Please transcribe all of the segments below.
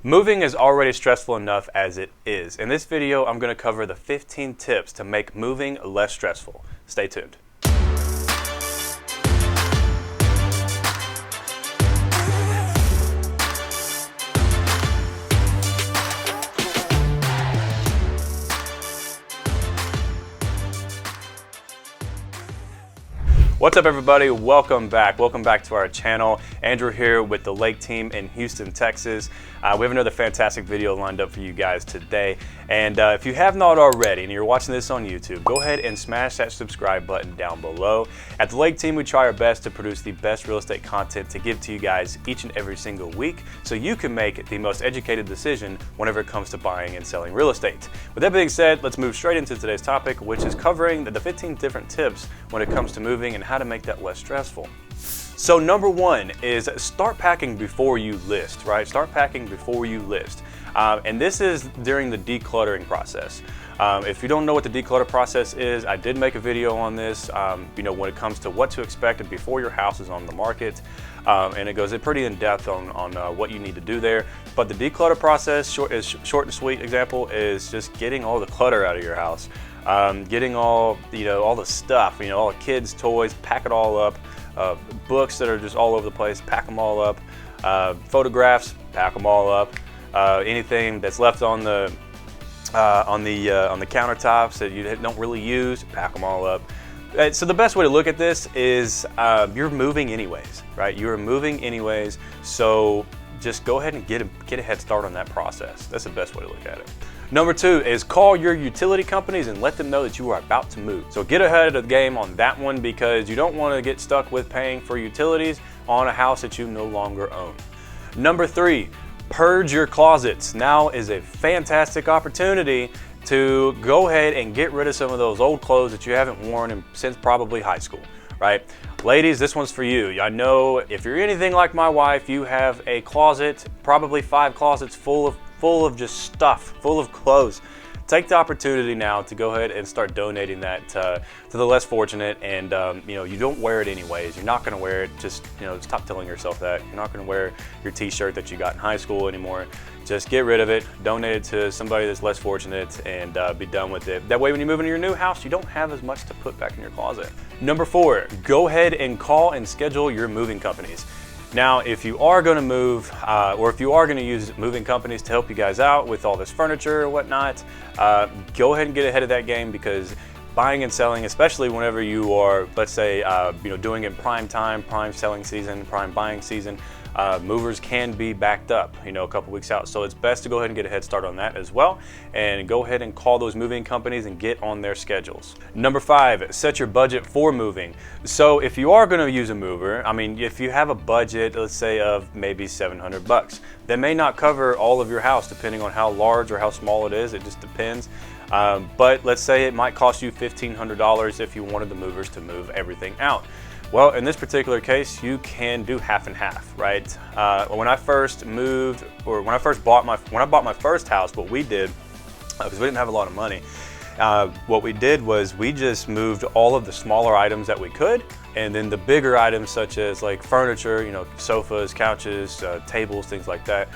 Moving is already stressful enough as it is. In this video, I'm going to cover the 15 tips to make moving less stressful. Stay tuned. What's up, everybody? Welcome back to our channel. Andrew here with the Lake team in Houston, Texas. We have another fantastic video lined up for you guys today. And if you have not already and you're watching this on YouTube, go ahead and smash that subscribe button down below. At the Lake team, we try our best to produce the best real estate content to give to you guys each and every single week so you can make the most educated decision whenever it comes to buying and selling real estate. With that being said, let's move straight into today's topic, which is covering the 15 different tips when it comes to moving and how to make that less stressful. So number one is start packing before you list, right? Start packing before you list. And this is during the decluttering process. If you don't know what the declutter process is, I did make a video on this, when it comes to what to expect before your house is on the market. And it goes in pretty in depth on what you need to do there. But the declutter process, short and sweet example, is just getting all the clutter out of your house. Getting all the stuff, all the kids' toys, pack it all up. Books that are just all over the place, pack them all up. Photographs, pack them all up. Anything that's left on the countertops that you don't really use, pack them all up. So the best way to look at this is you're moving anyways, right? You're moving anyways, so just go ahead and get a head start on that process. That's the best way to look at it. Number two is call your utility companies and let them know that you are about to move. So get ahead of the game on that one because you don't want to get stuck with paying for utilities on a house that you no longer own. Number three, purge your closets. Now is a fantastic opportunity to go ahead and get rid of some of those old clothes that you haven't worn since probably high school, right? Ladies, this one's for you. I know if you're anything like my wife, you have a closet, probably 5 closets full of just stuff, full of clothes. Take the opportunity now to go ahead and start donating that to the less fortunate. And you don't wear it anyways. You're not going to wear it. Just stop telling yourself that you're not going to wear your T-shirt that you got in high school anymore. Just get rid of it, donate it to somebody that's less fortunate, and be done with it. That way, when you move into your new house, you don't have as much to put back in your closet. Number four, go ahead and call and schedule your moving companies. Now, if you are going to move, or if you are going to use moving companies to help you guys out with all this furniture or whatnot, go ahead and get ahead of that game, because buying and selling, especially whenever you are, let's say, doing it in prime time, prime selling season, prime buying season, movers can be backed up, a couple weeks out. So it's best to go ahead and get a head start on that as well, and go ahead and call those moving companies and get on their schedules. Number five, set your budget for moving. So if you are going to use a mover, if you have a budget, let's say of maybe $700, that may not cover all of your house depending on how large or how small it is. It just depends. But let's say it might cost you $1,500 if you wanted the movers to move everything out. Well, in this particular case, you can do half and half, right? When I first moved, or when I bought my first house, what we did, because we didn't have a lot of money, what we did was we just moved all of the smaller items that we could, and then the bigger items such as like furniture, sofas, couches, tables, things like that,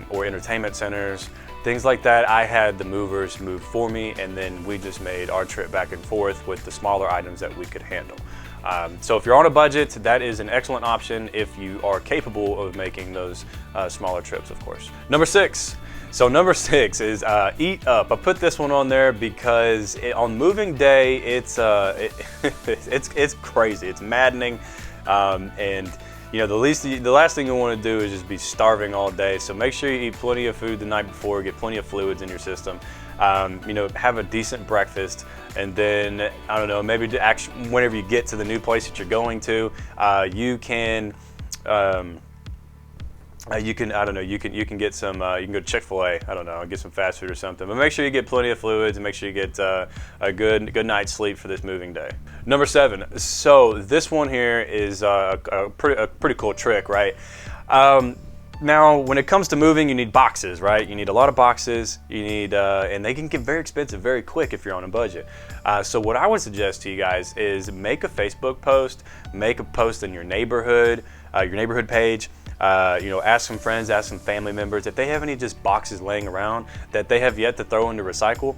or entertainment centers, things like that, I had the movers move for me, and then we just made our trip back and forth with the smaller items that we could handle. So if you're on a budget, that is an excellent option if you are capable of making those smaller trips, of course. Number six. So number six is eat up. I put this one on there because on moving day, it's crazy. It's maddening, and the last thing you want to do is just be starving all day. So make sure you eat plenty of food the night before, get plenty of fluids in your system. Have a decent breakfast, and then maybe whenever you get to the new place that you're going to, you can get some, you can go to Chick-fil-A, get some fast food or something. But make sure you get plenty of fluids and make sure you get a good night's sleep for this moving day. Number seven. So this one here is a pretty cool trick, right? Now, when it comes to moving, you need boxes, right? You need a lot of boxes. You need, and they can get very expensive very quick if you're on a budget. So what I would suggest to you guys is make a Facebook post, make a post in your neighborhood page, ask some friends, ask some family members if they have any just boxes laying around that they have yet to throw into recycle,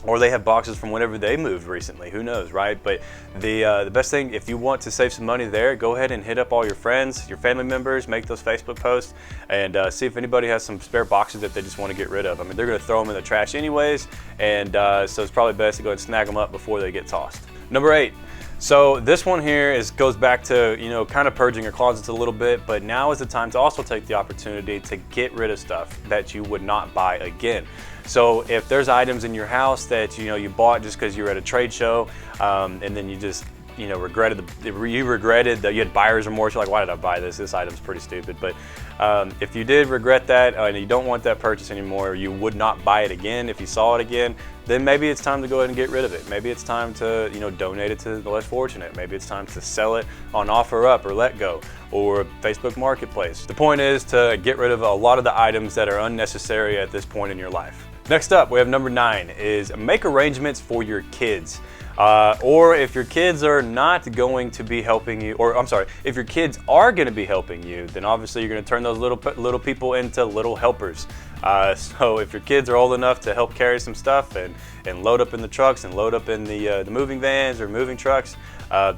or they have boxes from whenever they moved recently. Who knows, right? But the best thing, if you want to save some money there, go ahead and hit up all your friends, your family members, make those Facebook posts, and see if anybody has some spare boxes that they just want to get rid of. I mean, they're going to throw them in the trash anyways, and so it's probably best to go ahead and snag them up before they get tossed. Number 8. So this one here goes back to, kind of purging your closets a little bit, but now is the time to also take the opportunity to get rid of stuff that you would not buy again. So if there's items in your house that you bought just because you were at a trade show, and then you just regretted that you had buyer's remorse. You're like, why did I buy this? This item's pretty stupid. But if you did regret that and you don't want that purchase anymore, or you would not buy it again if you saw it again, then maybe it's time to go ahead and get rid of it. Maybe it's time to donate it to the less fortunate. Maybe it's time to sell it on OfferUp or Letgo or Facebook Marketplace. The point is to get rid of a lot of the items that are unnecessary at this point in your life. Next up, we have number 9 is make arrangements for your kids. Or if your kids are not going to be helping you, or I'm sorry, if your kids are going to be helping you, then obviously you're going to turn those little people into little helpers. So if your kids are old enough to help carry some stuff and load up in the trucks and load up in the moving vans or moving trucks,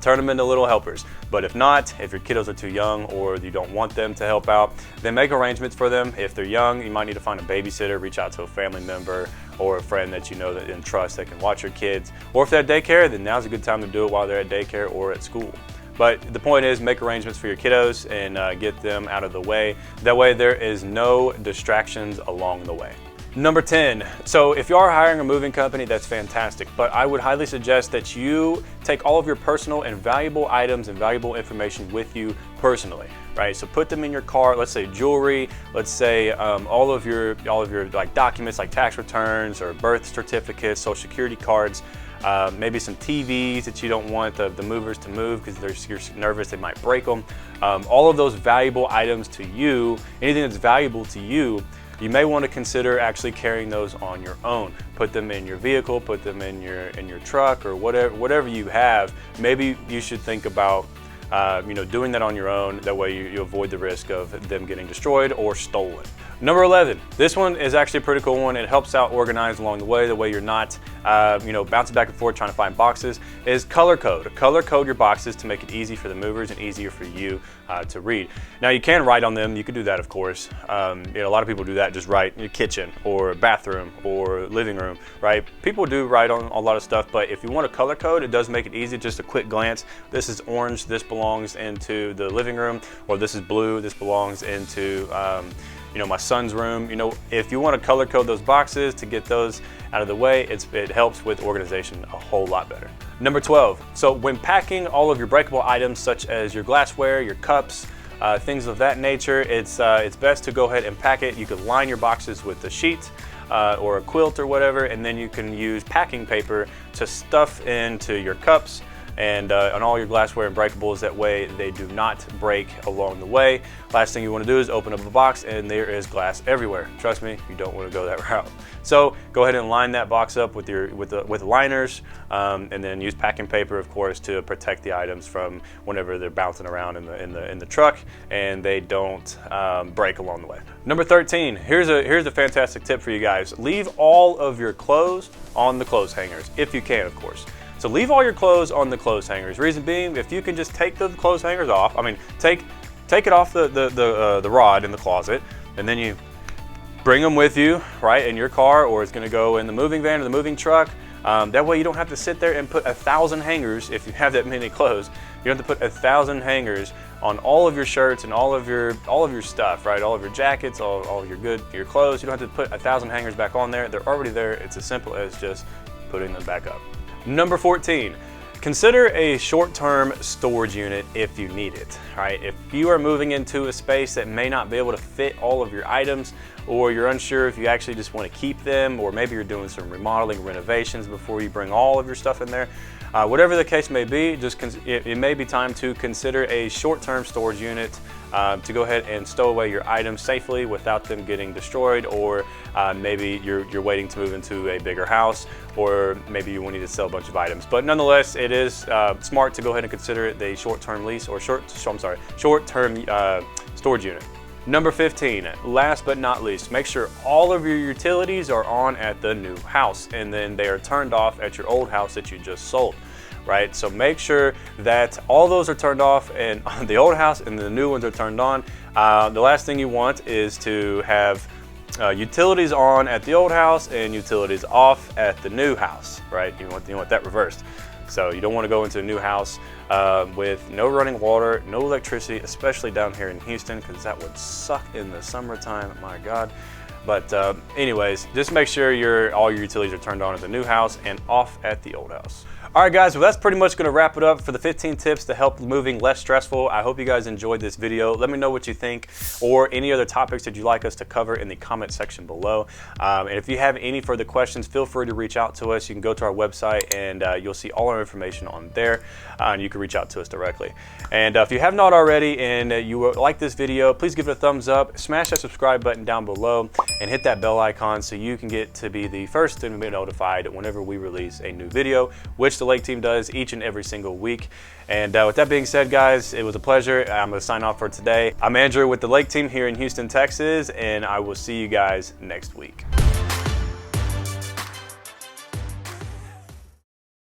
turn them into little helpers. But if not, if your kiddos are too young or you don't want them to help out, then make arrangements for them. If they're young, you might need to find a babysitter, reach out to a family member or a friend that you know that and trust that can watch your kids. Or if they're at daycare, then now's a good time to do it while they're at daycare or at school. But the point is, make arrangements for your kiddos and get them out of the way. That way there is no distractions along the way. Number 10, so if you are hiring a moving company, that's fantastic, but I would highly suggest that you take all of your personal and valuable items and valuable information with you personally, right? So put them in your car, let's say jewelry, let's say all of your like documents like tax returns or birth certificates, social security cards, maybe some TVs that you don't want the movers to move because you're nervous they might break them. All of those valuable items to you, anything that's valuable to you, you may want to consider actually carrying those on your own. Put them in your vehicle, put them in your truck or whatever you have. Maybe you should think about doing that on your own. That way you avoid the risk of them getting destroyed or stolen. Number 11, this one is actually a pretty cool one. It helps out organize along the way you're not bouncing back and forth trying to find boxes, is color code. Color code your boxes to make it easy for the movers and easier for you to read. Now you can write on them, you can do that of course. A lot of people do that, just write in your kitchen or bathroom or living room, right? People do write on a lot of stuff, but if you want a color code, it does make it easy, just a quick glance. This is orange, this belongs into the living room, or this is blue, this belongs into my son's room. If you want to color code those boxes to get those out of the way, it helps with organization a whole lot better. Number 12, so when packing all of your breakable items such as your glassware, your cups, things of that nature, it's best to go ahead and pack it. You could line your boxes with a sheet or a quilt or whatever, and then you can use packing paper to stuff into your cups and on all your glassware and breakables. That way they do not break along the way. Last thing you want to do is open up a box and there is glass everywhere. Trust me, you don't want to go that route. So go ahead and line that box up with liners, and then use packing paper, of course, to protect the items from whenever they're bouncing around in the truck and they don't break along the way. Number 13, here's a fantastic tip for you guys. Leave all of your clothes on the clothes hangers, if you can, of course. So leave all your clothes on the clothes hangers. Reason being, if you can just take the clothes hangers off, take it off the rod in the closet, and then you bring them with you, right, in your car, or it's going to go in the moving van or the moving truck. That way you don't have to sit there and put 1,000 hangers if you have that many clothes. You don't have to put 1,000 hangers on all of your shirts and all of your stuff, right? All of your jackets, all of your clothes. You don't have to put 1,000 hangers back on there. They're already there. It's as simple as just putting them back up. Number 14, consider a short-term storage unit if you need it, right? If you are moving into a space that may not be able to fit all of your items, or you're unsure if you actually just want to keep them, or maybe you're doing some remodeling, renovations before you bring all of your stuff in there, whatever the case may be, it may be time to consider a short-term storage unit to go ahead and stow away your items safely without them getting destroyed, or maybe you're waiting to move into a bigger house, or maybe you will need to sell a bunch of items. But nonetheless, it is smart to go ahead and consider it the short-term lease or short-term storage unit. Number 15, last but not least, make sure all of your utilities are on at the new house, and then they are turned off at your old house that you just sold, right? So make sure that all those are turned off and on the old house, and the new ones are turned on. The last thing you want is to have utilities on at the old house and utilities off at the new house, right? You want that reversed. So you don't want to go into a new house with no running water, no electricity, especially down here in Houston, because that would suck in the summertime, my God. But anyways, just make sure all your utilities are turned on at the new house and off at the old house. All right, guys, well, that's pretty much going to wrap it up for the 15 tips to help moving less stressful. I hope you guys enjoyed this video. Let me know what you think, or any other topics that you'd like us to cover in the comment section below. And if you have any further questions, feel free to reach out to us. You can go to our website, and you'll see all our information on there, and you can reach out to us directly. And if you have not already and you like this video, please give it a thumbs up, smash that subscribe button down below, and hit that bell icon so you can get to be the first to be notified whenever we release a new video, which the Lake Team does each and every single week. And with that being said, guys, it was a pleasure. I'm going to sign off for today. I'm Andrew with the Lake Team here in Houston, Texas, and I will see you guys next week.